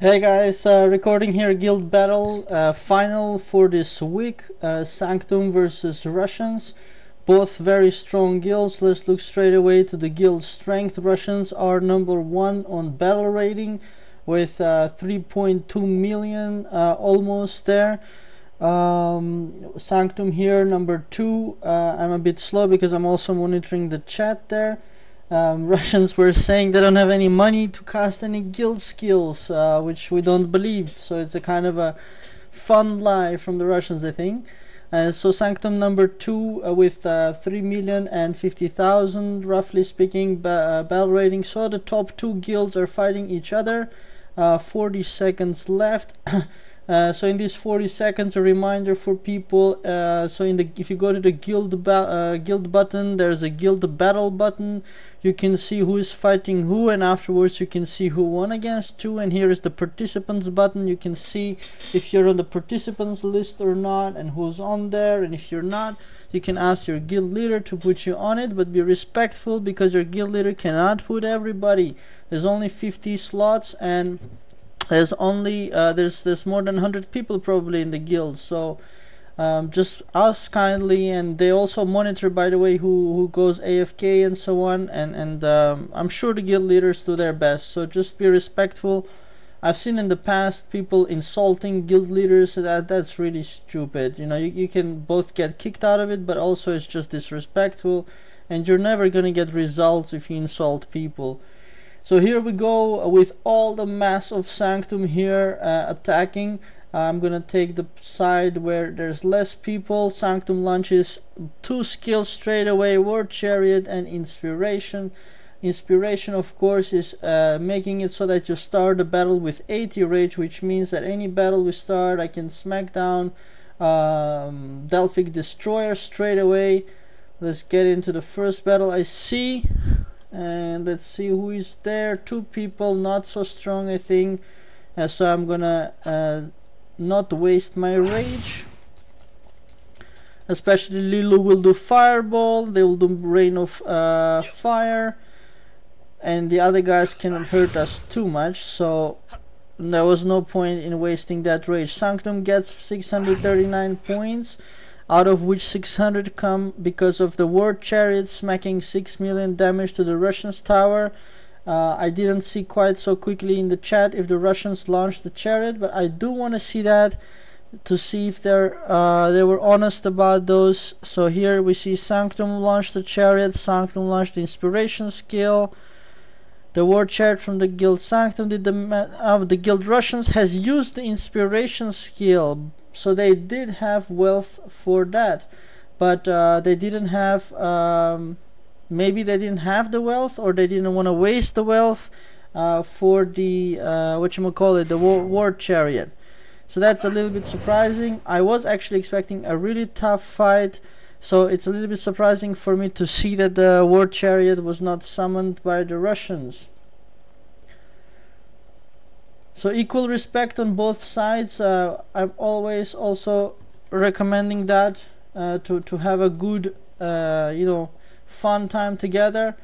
Hey guys, recording here guild battle final for this week, Sanctum versus Russians. Both very strong guilds. Let's look straight away to the guild strength. Russians are number 1 on battle rating with 3.2 million, almost there. Sanctum here number 2. I'm a bit slow because I'm also monitoring the chat there. Russians were saying they don't have any money to cast any guild skills, which we don't believe. So it's a kind of a fun lie from the Russians, I think. So Sanctum number 2 with 3,050,000, roughly speaking, battle rating. So the top 2 guilds are fighting each other. 40 seconds left. So in these 40 seconds, a reminder for people. So if you go to the guild button, there's a guild battle button. You can see who is fighting who, and afterwards you can see who won against who. And here is the participants button. You can see if you're on the participants list or not, and who's on there. And if you're not, you can ask your guild leader to put you on it, but be respectful because your guild leader cannot put everybody. There's only 50 slots, and there's only there's more than 100 people probably in the guild, so just ask kindly. And they also monitor, by the way, who goes AFK and so on, and I'm sure the guild leaders do their best, so just be respectful. I've seen in the past people insulting guild leaders, so that's really stupid. You know, you can both get kicked out of it, but also it's just disrespectful, and you're never gonna get results if you insult people. So here we go with all the mass of Sanctum here attacking. I'm gonna take the side where there's less people. Sanctum launches 2 skills straight away: War Chariot and Inspiration. Inspiration, of course, is making it so that you start the battle with 80 rage, which means that any battle we start, I can smack down Delphic Destroyer straight away. Let's get into the first battle I see. And let's see who is there. 2 people, not so strong, I think. So I'm gonna not waste my rage. Especially Lilu will do Fireball. They will do Rain of Fire. And the other guys cannot hurt us too much. So there was no point in wasting that rage. Sanctum gets 639 points. Out of which 600 come because of the War Chariot smacking 6 million damage to the Russians' tower. I didn't see quite so quickly in the chat if the Russians launched the chariot, but I do want to see that, to see if they were honest about those. So here we see Sanctum launched the chariot, Sanctum launched the inspiration skill. The War Chariot from the guild Sanctum did the guild Russians has used the inspiration skill. So they did have wealth for that, but they didn't have, maybe they didn't have the wealth, or they didn't want to waste the wealth for the the war chariot. So that's a little bit surprising. I was actually expecting a really tough fight, so it's a little bit surprising for me to see that the war chariot was not summoned by the Russians. So equal respect on both sides. I'm always also recommending that to have a good fun time together.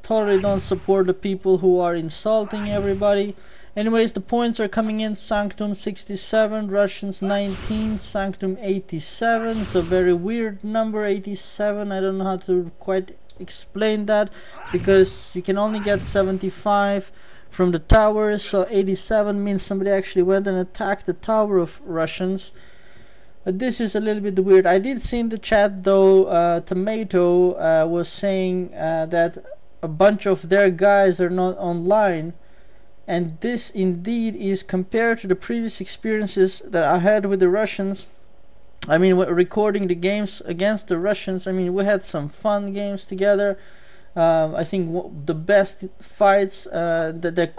Totally don't support the people who are insulting everybody. Anyways, the points are coming in. Sanctum 67, Russians 19, Sanctum 87. It's a very weird number, 87. I don't know how to quite explain that, because you can only get 75 from the towers, so 87 means somebody actually went and attacked the tower of Russians. But this is a little bit weird. I did see in the chat though, Tomato was saying that a bunch of their guys are not online, and this indeed is compared to the previous experiences that I had with the Russians. I mean, recording the games against the Russians, I mean, we had some fun games together. I think the best fights that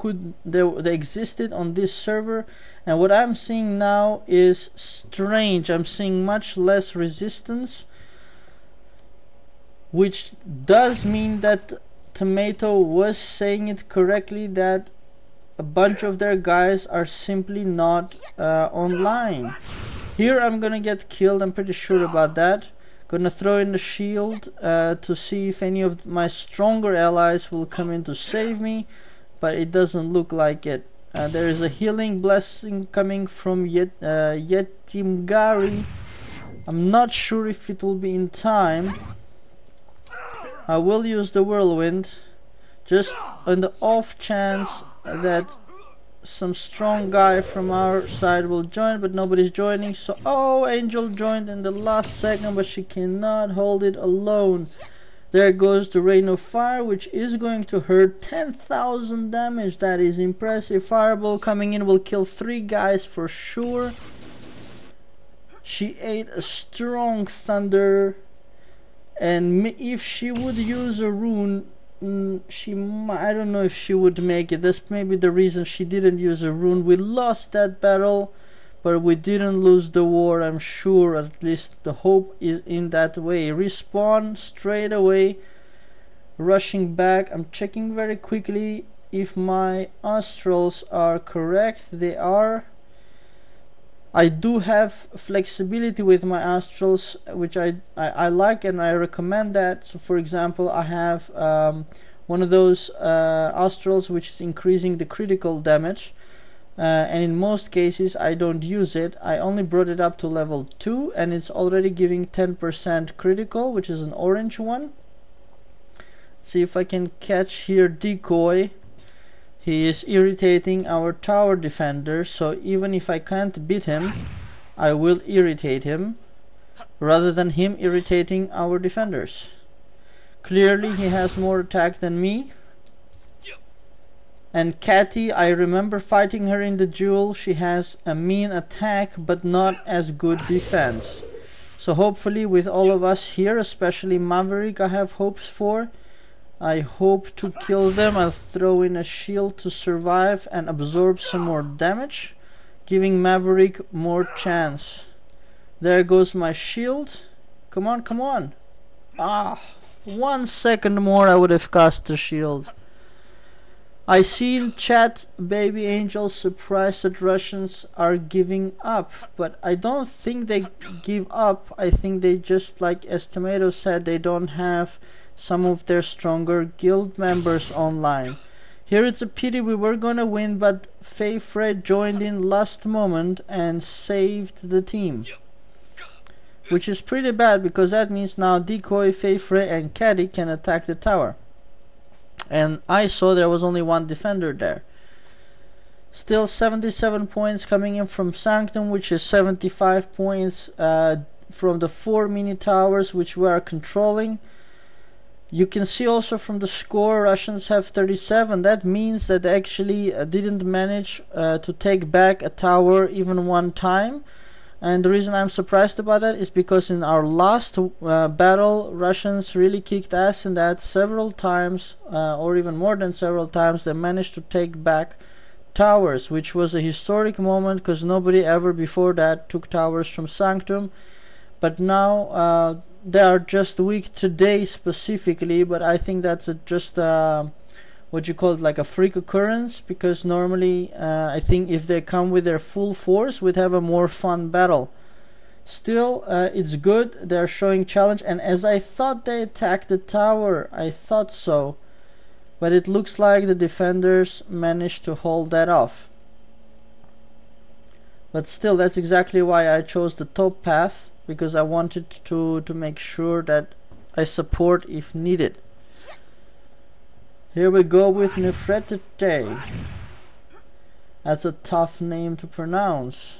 existed on this server, and what I'm seeing now is strange. I'm seeing much less resistance, which does mean that Tomato was saying it correctly, that a bunch of their guys are simply not online. Here I'm gonna get killed, I'm pretty sure about that. Gonna throw in the shield to see if any of my stronger allies will come in to save me, but it doesn't look like it. There is a healing blessing coming from Yetimgari. I'm not sure if it will be in time. I will use the whirlwind just on the off chance that some strong guy from our side will join, but nobody's joining. So, oh, Angel joined in the last second, but she cannot hold it alone. There goes the rain of fire, which is going to hurt. 10,000 damage. That is impressive. Fireball coming in will kill 3 guys for sure. She ate a strong thunder, and if she would use a rune, I don't know if she would make it. That's maybe the reason she didn't use a rune. We lost that battle, but we didn't lose the war, I'm sure. At least the hope is in that way. Respawn straight away, rushing back. I'm checking very quickly if my astrals are correct. They are. I do have flexibility with my astrals, which I like, and I recommend that. So for example, I have one of those astrals which is increasing the critical damage, and in most cases I don't use it. I only brought it up to level 2, and it's already giving 10% critical, which is an orange one. Let's see if I can catch here Decoy. He is irritating our tower defender, so even if I can't beat him, I will irritate him, rather than him irritating our defenders. Clearly he has more attack than me. And Catty, I remember fighting her in the duel. She has a mean attack, but not as good defense. So hopefully with all of us here, especially Maverick, I have hopes for. I hope to kill them. I'll throw in a shield to survive and absorb some more damage, giving Maverick more chance. There goes my shield. Come on, come on. 1 second more I would have cast the shield. I see in chat Baby Angel surprised that Russians are giving up, but I don't think they give up. I think they just, like Estimato said, they don't have some of their stronger guild members online. Here it's a pity, we were gonna win, but Fayfred joined in last moment and saved the team, which is pretty bad, because that means now Decoy, Fayfred and Caddy can attack the tower, and I saw there was only 1 defender there. Still 77 points coming in from Sanctum, which is 75 points from the 4 mini towers which we are controlling. You can see also from the score, Russians have 37. That means that they actually didn't manage to take back a tower even 1 time. And the reason I'm surprised about that is because in our last battle, Russians really kicked ass in that several times, or even more than several times. They managed to take back towers, which was a historic moment, because nobody ever before that took towers from Sanctum. But now they are just weak today specifically, but I think that's just what you call it, like a freak occurrence, because normally I think if they come with their full force, we'd have a more fun battle. Still, it's good, they're showing challenge, and as I thought they attacked the tower, I thought so, but it looks like the defenders managed to hold that off. But still, that's exactly why I chose the top path, because I wanted to make sure that I support if needed. Here we go with Nefretete. That's a tough name to pronounce.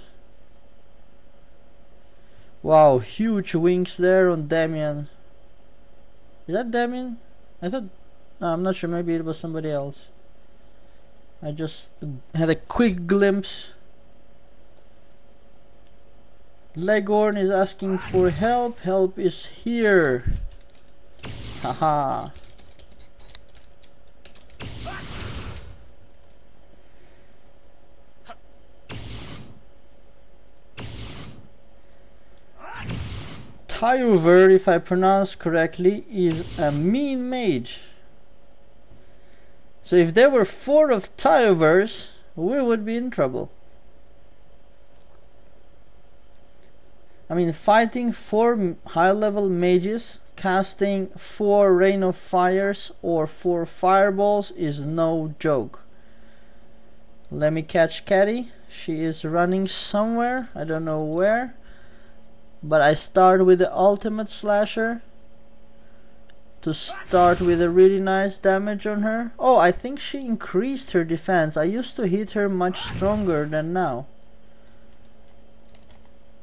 Wow, huge wings there on Damien. Is that Damien? I thought... No, I'm not sure, maybe it was somebody else. I just had a quick glimpse. Legorn is asking for help. Help is here. Haha. Tyuver, if I pronounce correctly, is a mean mage. So if there were 4 of Tyuvers, we would be in trouble. I mean, fighting 4 high-level mages, casting 4 Rain of Fires or 4 Fireballs is no joke. Let me catch Caddy. She is running somewhere, I don't know where, but I start with the ultimate slasher to start with a really nice damage on her. Oh, I think she increased her defense. I used to hit her much stronger than now.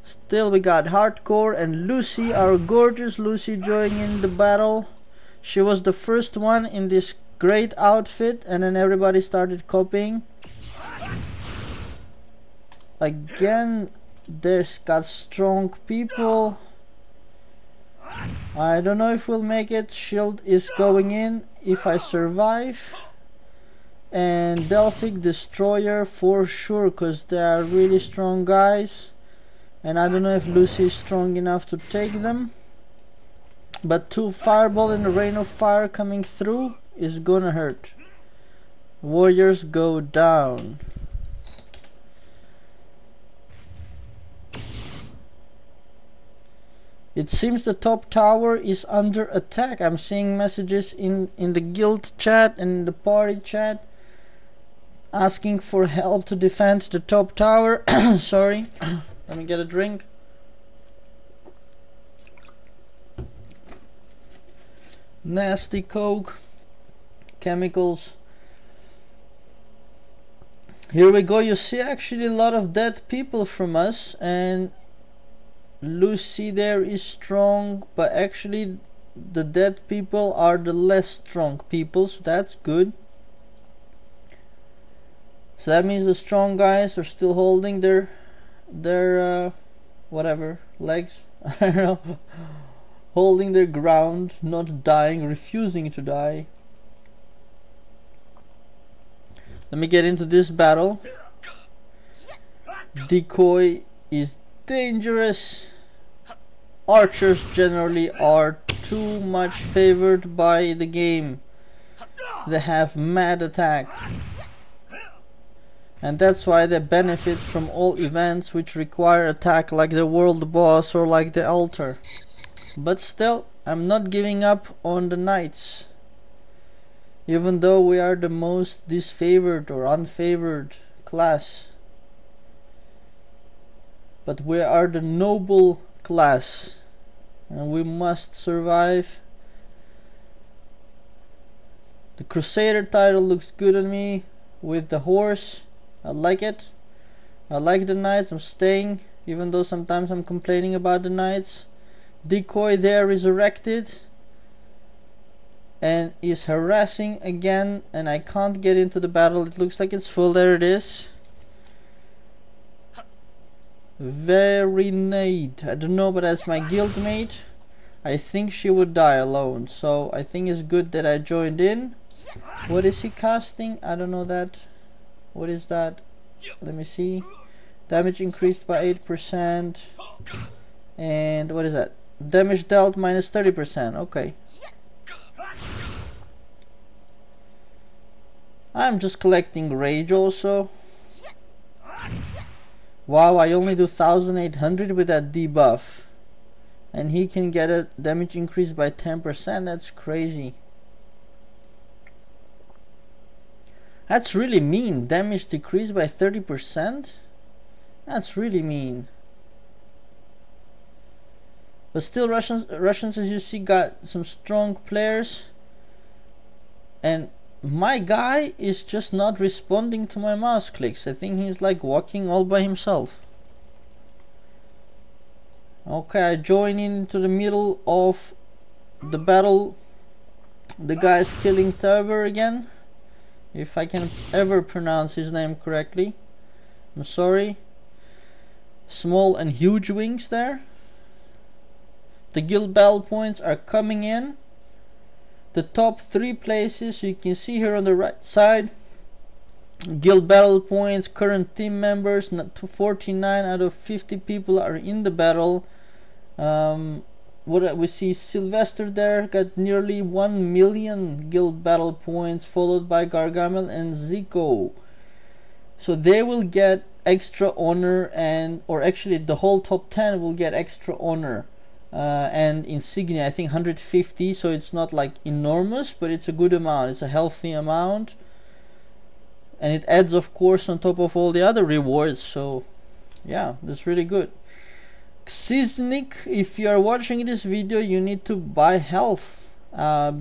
Still, we got Hardcore and Lucy, our gorgeous Lucy, joining in the battle. She was the first one in this great outfit, and then everybody started copying. Again, there's got strong people. I don't know if we'll make it. Shield is going in if I survive. And Delphic Destroyer for sure, because they are really strong guys. And I don't know if Lucy is strong enough to take them. But 2 Fireball and a Rain of Fire coming through is gonna hurt. Warriors go down. It seems the top tower is under attack. I'm seeing messages in the guild chat and the party chat asking for help to defend the top tower. Sorry, let me get a drink. Nasty coke, chemicals. Here we go. You see actually a lot of dead people from us, and Lucy there is strong, but actually the dead people are the less strong people, so that's good. So that means the strong guys are still holding their whatever legs. I don't know, holding their ground, not dying, refusing to die. Let me get into this battle. Decoy is dangerous. Archers generally are too much favored by the game. They have mad attack, and that's why they benefit from all events which require attack, like the world boss or like the altar. But still, I'm not giving up on the knights, even though we are the most disfavored or unfavored class. But we are the noble class, and we must survive. The Crusader title looks good on me with the horse. I like it. I like the knights. I'm staying, even though sometimes I'm complaining about the knights. Decoy there resurrected and is harassing again, and I can't get into the battle. It looks like it's full. There it is. Very nade. I don't know, but that's my guildmate. I think she would die alone, so I think it's good that I joined in. What is he casting? I don't know that. What is that? Let me see. Damage increased by 8%. And what is that? Damage dealt minus 30%. Okay. I'm just collecting rage also. Wow, I only do 1800 with that debuff, and he can get a damage increase by 10%. That's crazy. That's really mean. Damage decreased by 30%. That's really mean. But still, Russians, as you see, got some strong players, and my guy is just not responding to my mouse clicks. I think he's like walking all by himself. Okay, I join into the middle of the battle. The guy is killing Tower again, if I can ever pronounce his name correctly. I'm sorry. Small and huge wings there. The guild battle points are coming in. The top 3 places you can see here on the right side. Guild battle points, current team members, 49 out of 50 people are in the battle. What we see, Sylvester there got nearly 1 million guild battle points, followed by Gargamel and Zico. So they will get extra honor, and or actually the whole top 10 will get extra honor. And insignia, I think 150, so it's not like enormous, but it's a good amount. It's a healthy amount. and it adds of course on top of all the other rewards, so yeah, that's really good. Xiznik, if you are watching this video, you need to buy health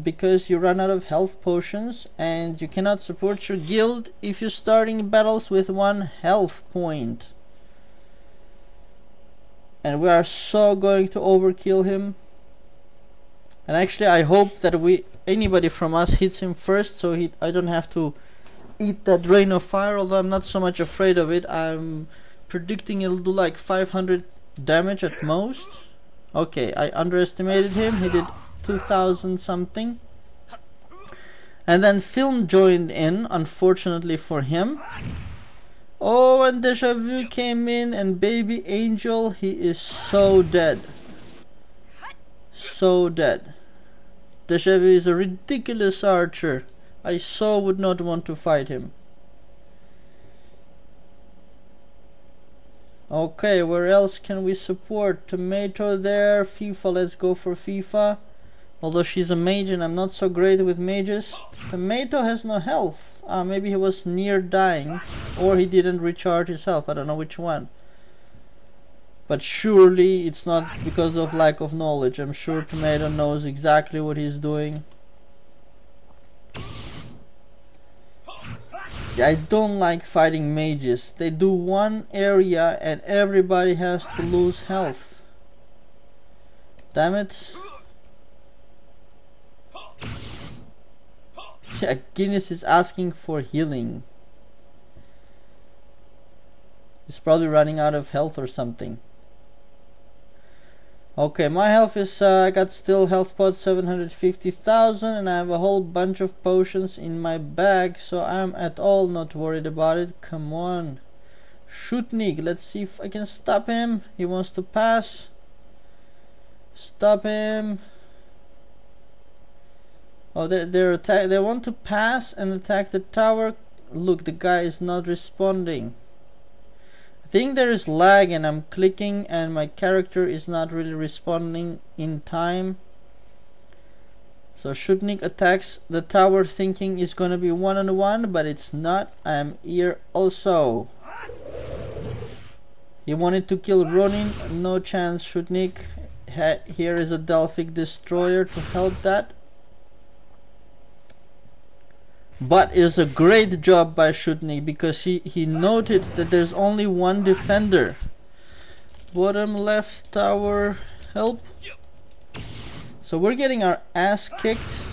because you run out of health potions and you cannot support your guild if you're starting battles with 1 health point. And we are so going to overkill him. And actually I hope that anybody from us hits him first, so I don't have to eat that rain of fire, although I'm not so much afraid of it. I'm predicting it'll do like 500 damage at most. Okay, I underestimated him. He did 2000 something. And then Film joined in, unfortunately for him. Oh, and Deja Vu came in, and Baby Angel, he is so dead. So dead. Deja Vu is a ridiculous archer. I so would not want to fight him. Okay, where else can we support? Tomato there, FIFA, let's go for FIFA. Although she's a mage and I'm not so great with mages. Tomato has no health. Maybe he was near dying, or he didn't recharge his health. I don't know which one. But surely it's not because of lack of knowledge. I'm sure Tomato knows exactly what he's doing. See, I don't like fighting mages. They do one area and everybody has to lose health. Damn it. Yeah, Guinness is asking for healing. He's probably running out of health or something. Okay, my health is, I got still health pots 750,000 and I have a whole bunch of potions in my bag, so I'm at all not worried about it. Come on. Shutnik, let's see if I can stop him. He wants to pass. Stop him. Oh, they want to pass and attack the tower. Look, the guy is not responding. I think there is lag and I'm clicking and my character is not really responding in time. So Shutnik attacks the tower thinking it's gonna be 1-on-1, but it's not. I am here also. He wanted to kill Ronin. No chance, Shutnik. Here is a Delphic Destroyer to help that. But it was a great job by Shutnik because he noted that there's only 1 defender. Bottom left tower, help. So we're getting our ass kicked.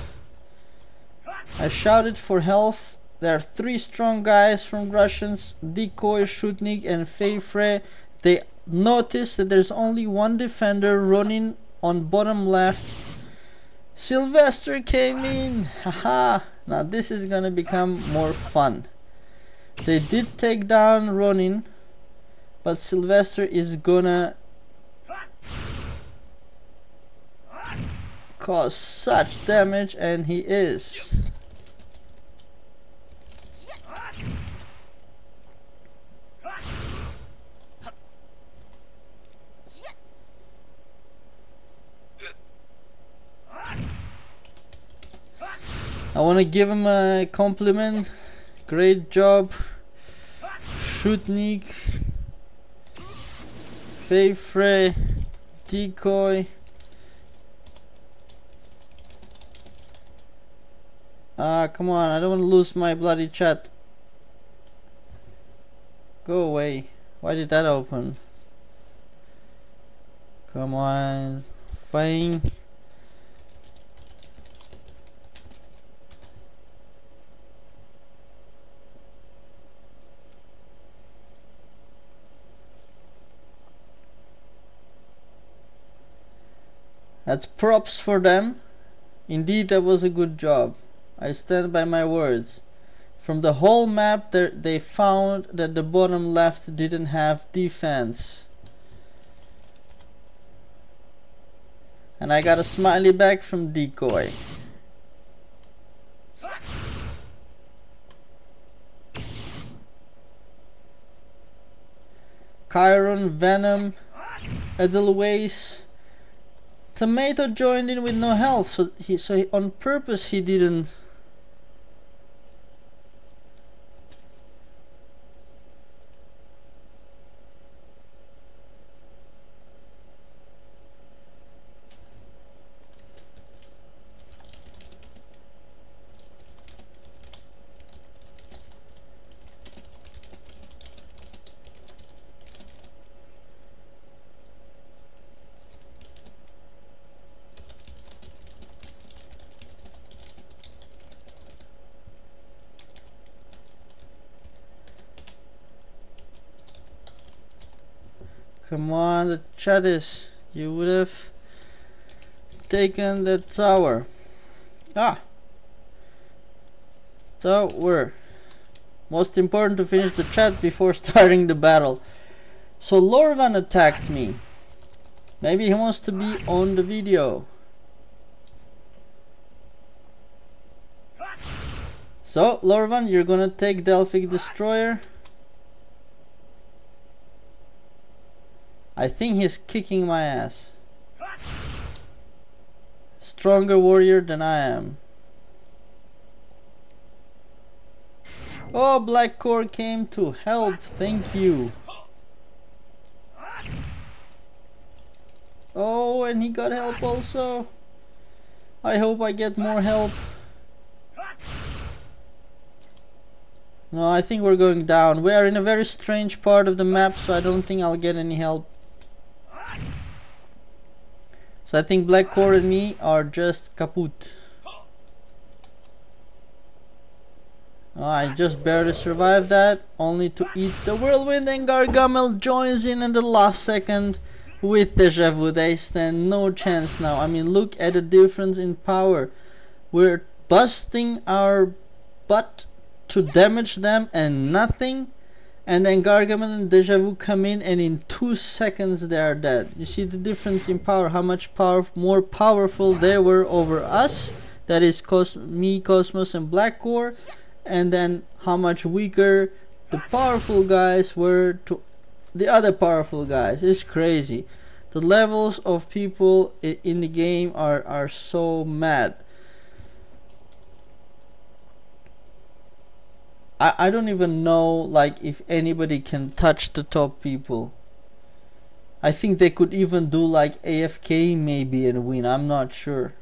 I shouted for health. There are 3 strong guys from Russians, Decoy, Shutnik and Feyfrey. They noticed that there's only 1 defender running on bottom left. Sylvester came in, haha. Now this is gonna become more fun. They did take down Ronin, but Sylvester is gonna cause such damage, and he is. I want to give him a compliment. Great job, Shutnik, Feyfrey, Decoy. Come on, I don't want to lose my bloody chat. Go away. Why did that open? Come on, fine. That's props for them. Indeed, that was a good job. I stand by my words. From the whole map, they found that the bottom left didn't have defense. And I got a smiley back from Decoy. Chiron, Venom, Edelweiss. Tomato joined in with no health, so he on purpose he didn't Come on, the chat is. You would have taken the tower. Ah! Tower. Most important to finish the chat before starting the battle. So Lorvan attacked me. Maybe he wants to be on the video. So Lorvan, you're gonna take Delphic Destroyer. I think he's kicking my ass. Stronger warrior than I am. Oh, Black Core came to help. Thank you. Oh, and he got help also. I hope I get more help. No, I think we're going down. We are in a very strange part of the map, so I don't think I'll get any help. So I think Black Core and me are just kaput. Oh, I just barely survived that, only to eat the whirlwind, and Gargamel joins in the last second with Deja Vu. They stand no chance now. I mean, look at the difference in power. We're busting our butt to damage them and nothing, and then Gargamel and Deja Vu come in and in 2 seconds they are dead. You see the difference in power, how much more powerful they were over us, that is me, Cosmos and Black Core, and then how much weaker the powerful guys were to the other powerful guys. It's crazy. The levels of people in the game are so mad. I don't even know like if anybody can touch the top people. I think they could even do like AFK maybe and win. I'm not sure.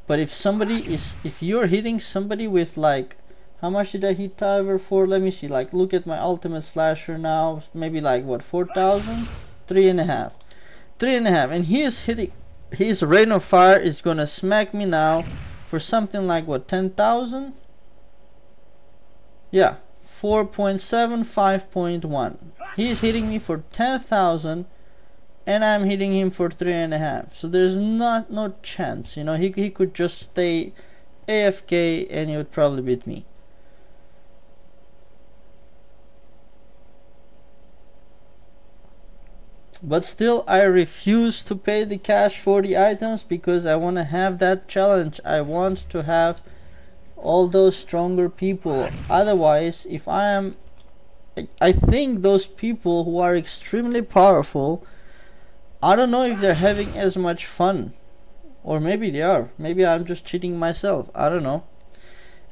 But if you're hitting somebody with like, how much did I hit Tyver for? Let me see, like look at my ultimate slasher now, maybe like what, 4,000? 3.5. 3.5, and he is hitting, his rain of fire is gonna smack me now for something like what, 10,000? Yeah, 4.7, 5.1. He's hitting me for 10,000 and I'm hitting him for 3.5. So there's no chance, you know. He could just stay AFK and he would probably beat me. But still, I refuse to pay the cash for the items because I want to have that challenge. I want to have all those stronger people. Otherwise, if I think those people who are extremely powerful, I don't know if they're having as much fun, or maybe they are. Maybe I'm just cheating myself. I don't know.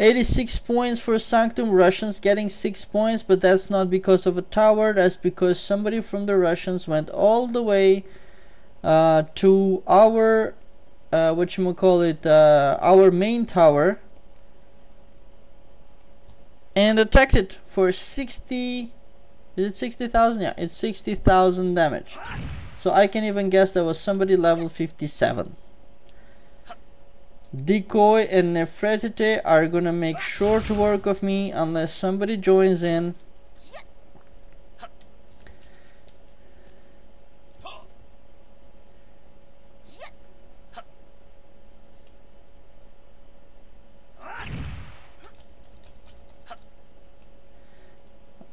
86 points for Sanctum. Russians getting 6 points, but that's not because of a tower. That's because somebody from the Russians went all the way to our our main tower and attacked it for 60. Is it 60,000? Yeah, it's 60,000 damage. So I can even guess that was somebody level 57. Decoy and Nefertiti are gonna make short work of me unless somebody joins in.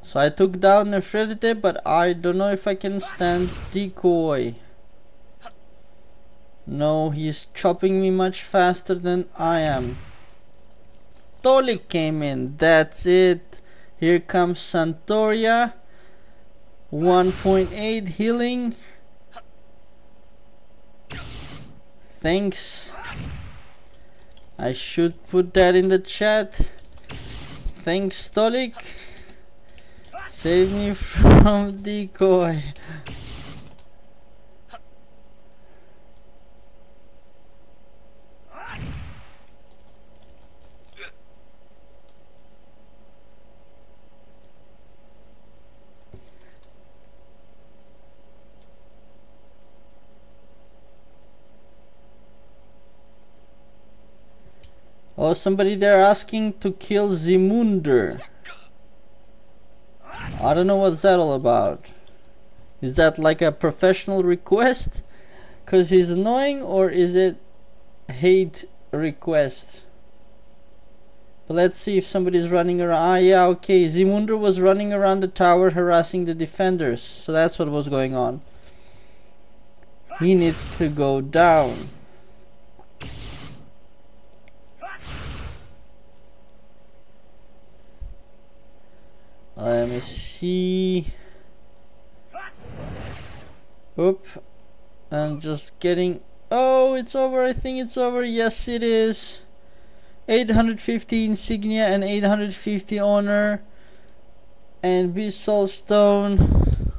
So I took down Nefertiti, but I don't know if I can stand Decoy. No, he's chopping me much faster than I am. Tolik came in, that's it. Here comes Santoria. 1.8 healing. Thanks. I should put that in the chat. Thanks, Tolik. Save me from Decoy. Oh, somebody there asking to kill Zimunder. I don't know what's that all about. Is that like a professional request because he's annoying, or is it hate request? But let's see if somebody's running around. Ah, yeah, okay. Zimunder was running around the tower harassing the defenders, so that's what was going on. He needs to go down. Let me see. Oop. I'm just getting... Oh, it's over. I think it's over. Yes, it is. 850 insignia and 850 honor. And Bissol Stone.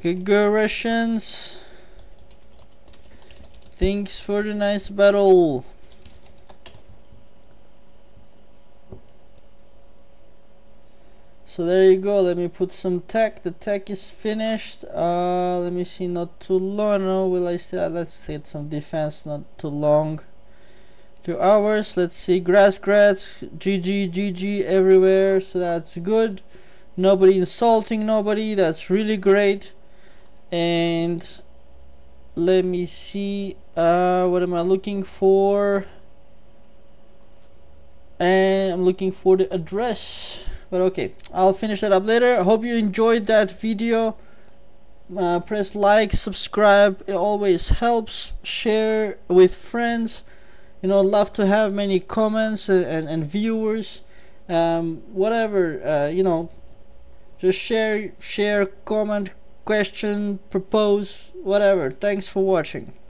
Congratulations. Thanks for the nice battle. So there you go. Let me put some tech. The tech is finished. Let me see. Not too long. No, will I still? Let's get some defense. Not too long. 2 hours. Let's see. Grass, GG, GG everywhere. So that's good. Nobody insulting nobody. That's really great. And let me see. What am I looking for? And I'm looking for the address. But okay, I'll finish that up later. I hope you enjoyed that video. Press like, subscribe. It always helps. Share with friends. You know, love to have many comments and viewers. Whatever, you know, just share, comment, question, propose, whatever. Thanks for watching.